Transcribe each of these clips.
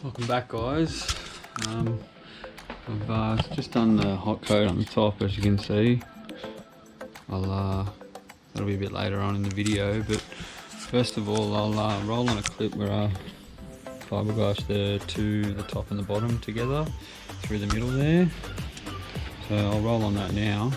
Welcome back, guys. I've just done the hot coat on the top, as you can see. That'll be a bit later on in the video, but first of all I'll roll on a clip where I fiberglass the top and the bottom together through the middle there. So I'll roll on that now.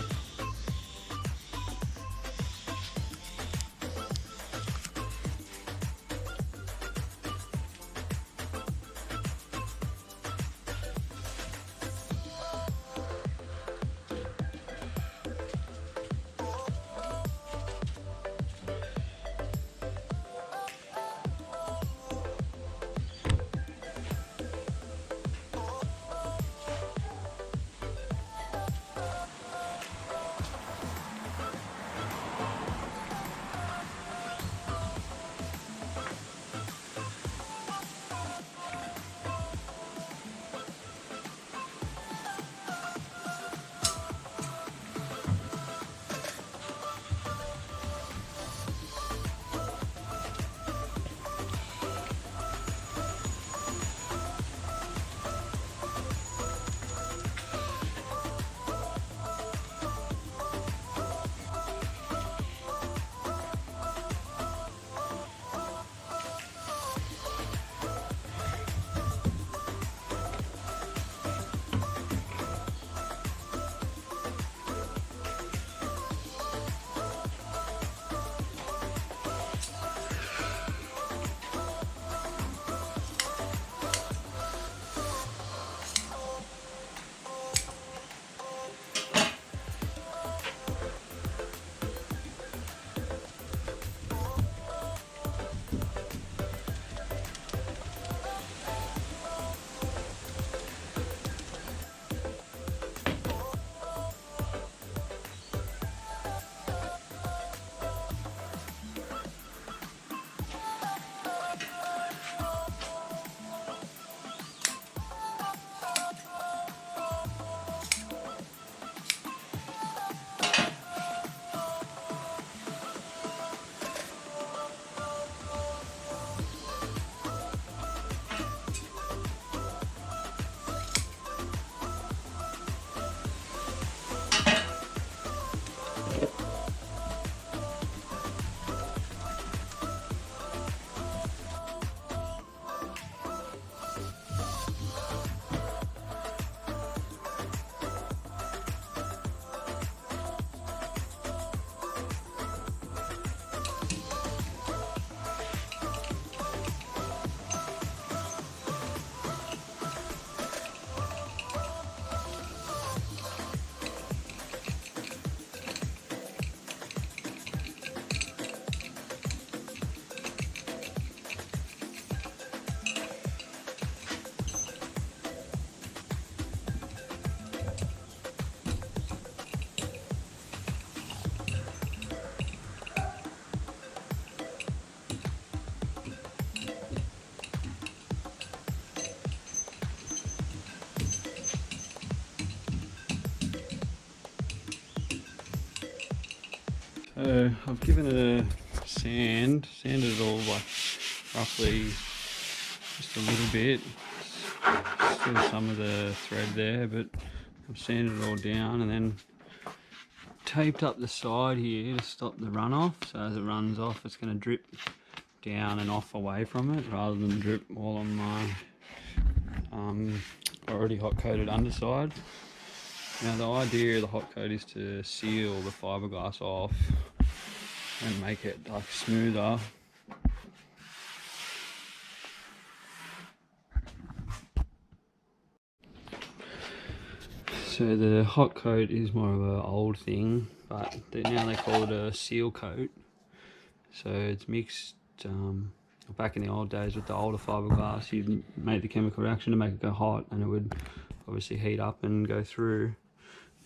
So I've given it a sanded it all like roughly just a little bit. Still some of the thread there, but I've sanded it all down and then taped up the side here to stop the runoff. So as it runs off, it's going to drip down and off away from it rather than drip all on my already hot coated underside. Now the idea of the hot coat is to seal the fiberglass off and make it like smoother. So the hot coat is more of an old thing, but now they call it a seal coat. So it's mixed, back in the old days with the older fiberglass, you'd make the chemical reaction to make it go hot and it would obviously heat up and go through.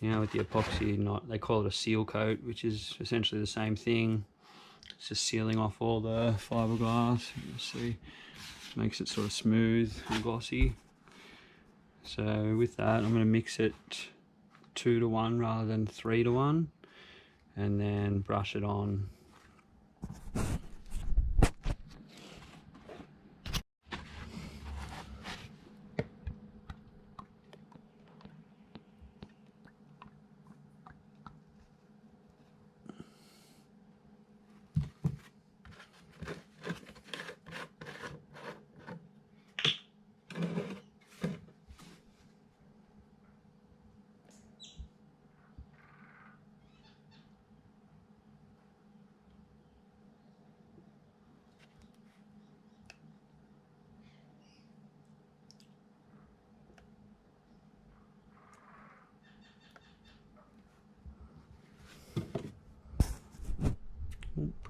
Now with the epoxy, they call it a seal coat, which is essentially the same thing. It's just sealing off all the fiberglass. You see, makes it sort of smooth and glossy. So with that, I'm going to mix it 2 to 1 rather than 3 to 1, and then brush it on.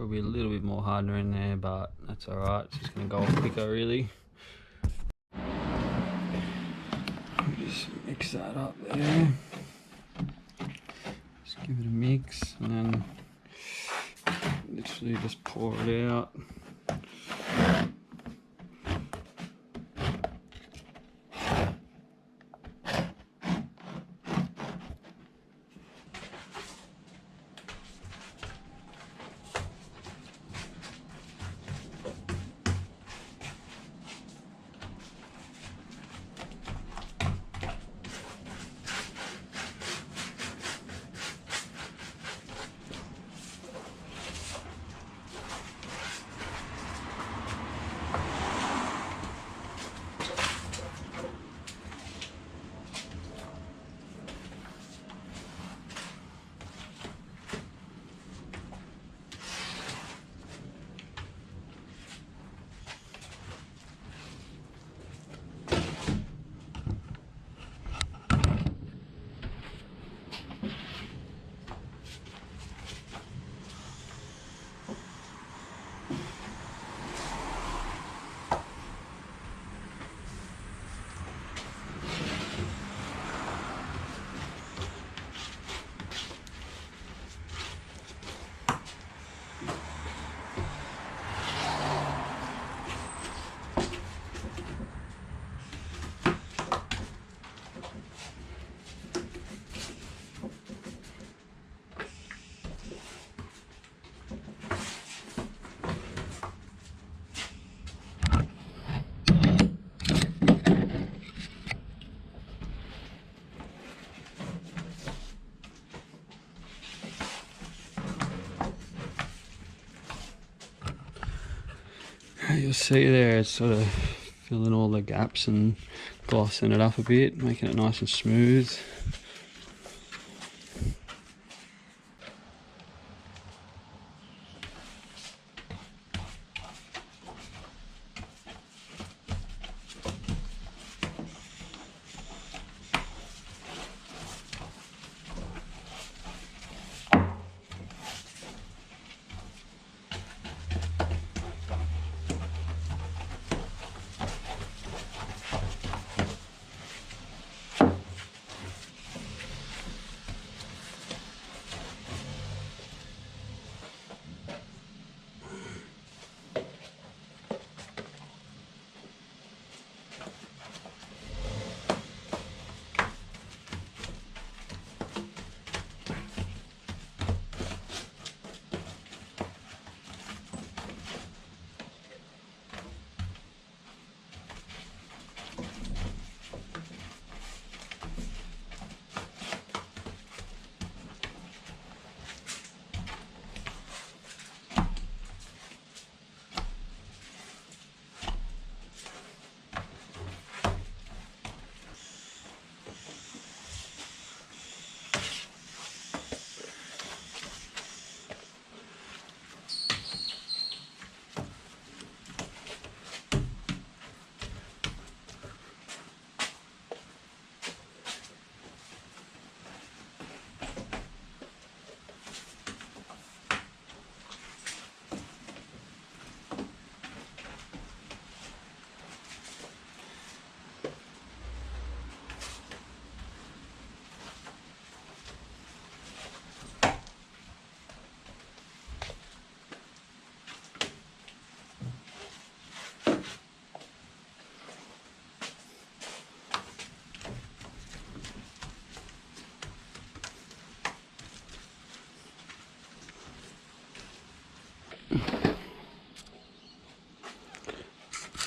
probably a little bit more hardener in there, but that's alright. It's just going to go off quicker really. Just mix that up there. Just give it a mix and then literally just pour it out. You'll see there it's sort of filling all the gaps and glossing it up a bit, making it nice and smooth.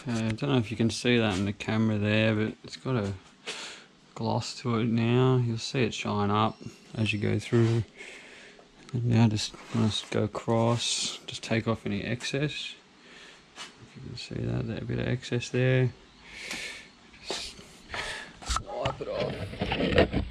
I don't know if you can see that in the camera there, but it's got a gloss to it now. You'll see it shine up as you go through. And now just go across, just take off any excess. If you can see that, that bit of excess there. Just wipe it off.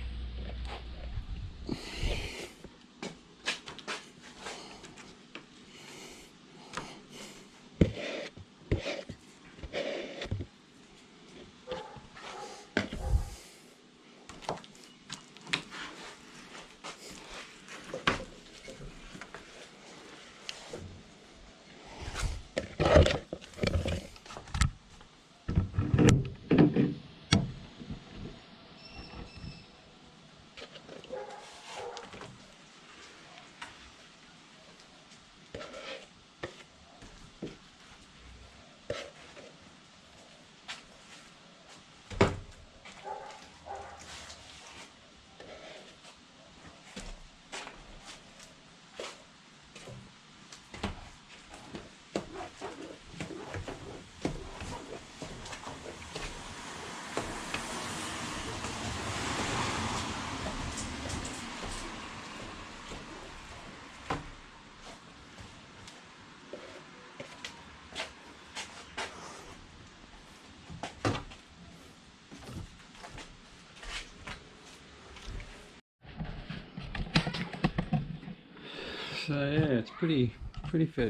So yeah, it's pretty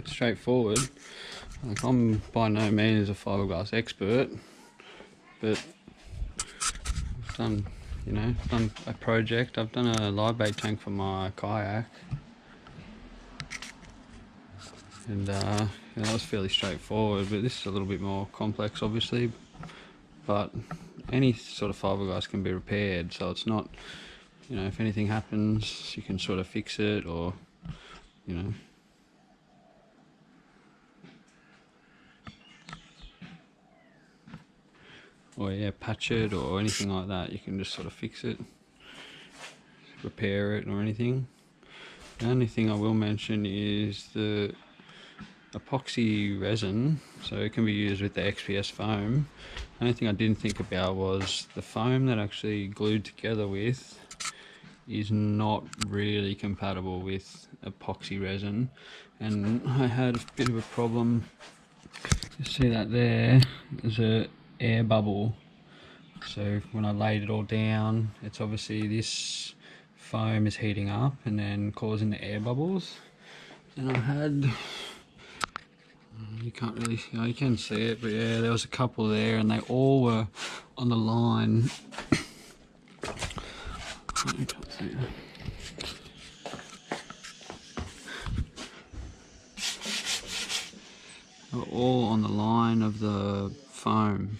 straightforward. Like, I'm by no means a fiberglass expert, but I've done, done a project. I've done a live bait tank for my kayak, and that was fairly straightforward. But this is a little bit more complex, obviously. But any sort of fiberglass can be repaired, so it's not, if anything happens, you can sort of fix it, or or yeah, patch it or anything like that. You can just sort of fix it, repair it or anything. The only thing I will mention is the epoxy resin, so it can be used with the XPS foam. The only thing I didn't think about was the foam that actually glued together with is not really compatible with epoxy resin, and I had a bit of a problem. You see that there's a air bubble, so when I laid it all down, it's obviously this foam is heating up and then causing the air bubbles. And I had, you can't really, you can see it, but yeah, there was a couple there and they all were on the line. They were all on the line of the foam.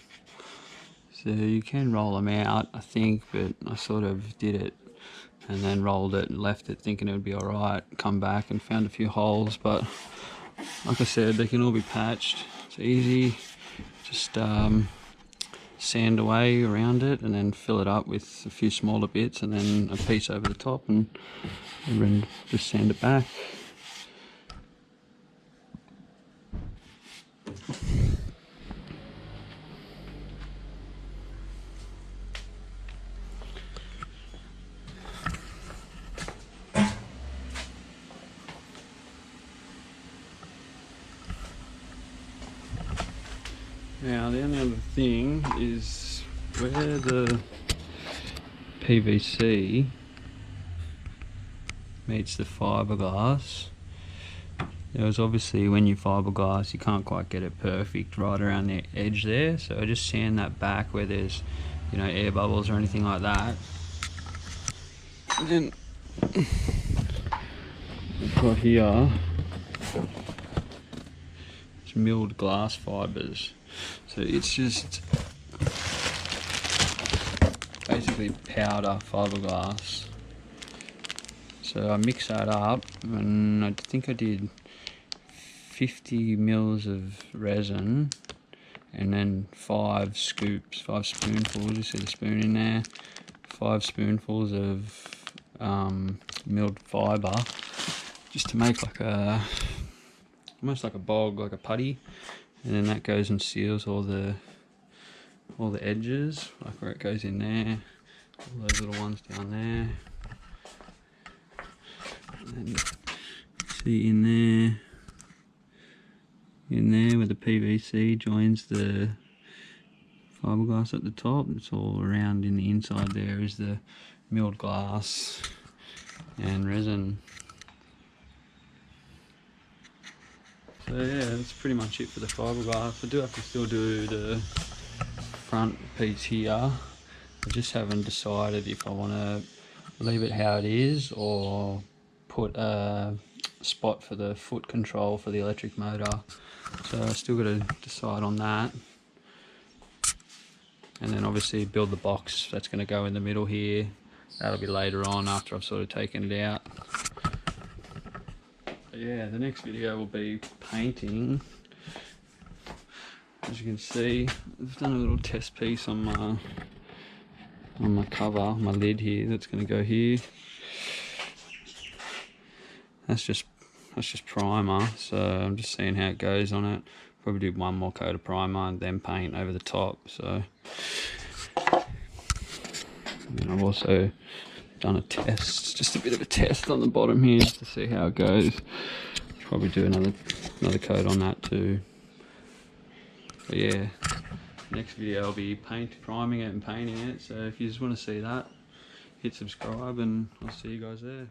So you can roll them out, I think, but I sort of did it and then rolled it and left it thinking it would be alright. Come back and found a few holes, but like I said, they can all be patched. It's easy, just sand away around it and then fill it up with a few smaller bits and then a piece over the top, and then just sand it back. Now the only other thing is where the PVC meets the fiberglass. There was obviously, when you fiberglass, you can't quite get it perfect right around the edge there, so I just sand that back where there's air bubbles or anything like that. And then we've got here milled glass fibers, so it's just basically powder fiberglass. So I mix that up, and I think I did 50 mils of resin and then 5 spoonfuls, you see the spoon in there, 5 spoonfuls of milled fibre, just to make like almost like a bog, like a putty, and then that goes and seals all the edges, like where it goes in there, all those little ones down there, and then see in there where the PVC joins the fiberglass at the top, it's all around in the inside there is the milled glass and resin. So yeah, that's pretty much it for the fiberglass. I do have to still do the front piece here. I just haven't decided if I want to leave it how it is or put a spot for the foot control for the electric motor. So I still got to decide on that. And then obviously build the box that's going to go in the middle here. That'll be later on after I've sort of taken it out. Yeah, the next video will be painting. As you can see, I've done a little test piece on my cover, my lid here, that's going to go here. That's just primer, so I'm just seeing how it goes on it. Probably do one more coat of primer and then paint over the top. So, and I've also done a test, just a bit of a test on the bottom here just to see how it goes. Probably do another coat on that too. But yeah, next video I'll be priming it and painting it. So if you just want to see that, hit subscribe and I'll see you guys there.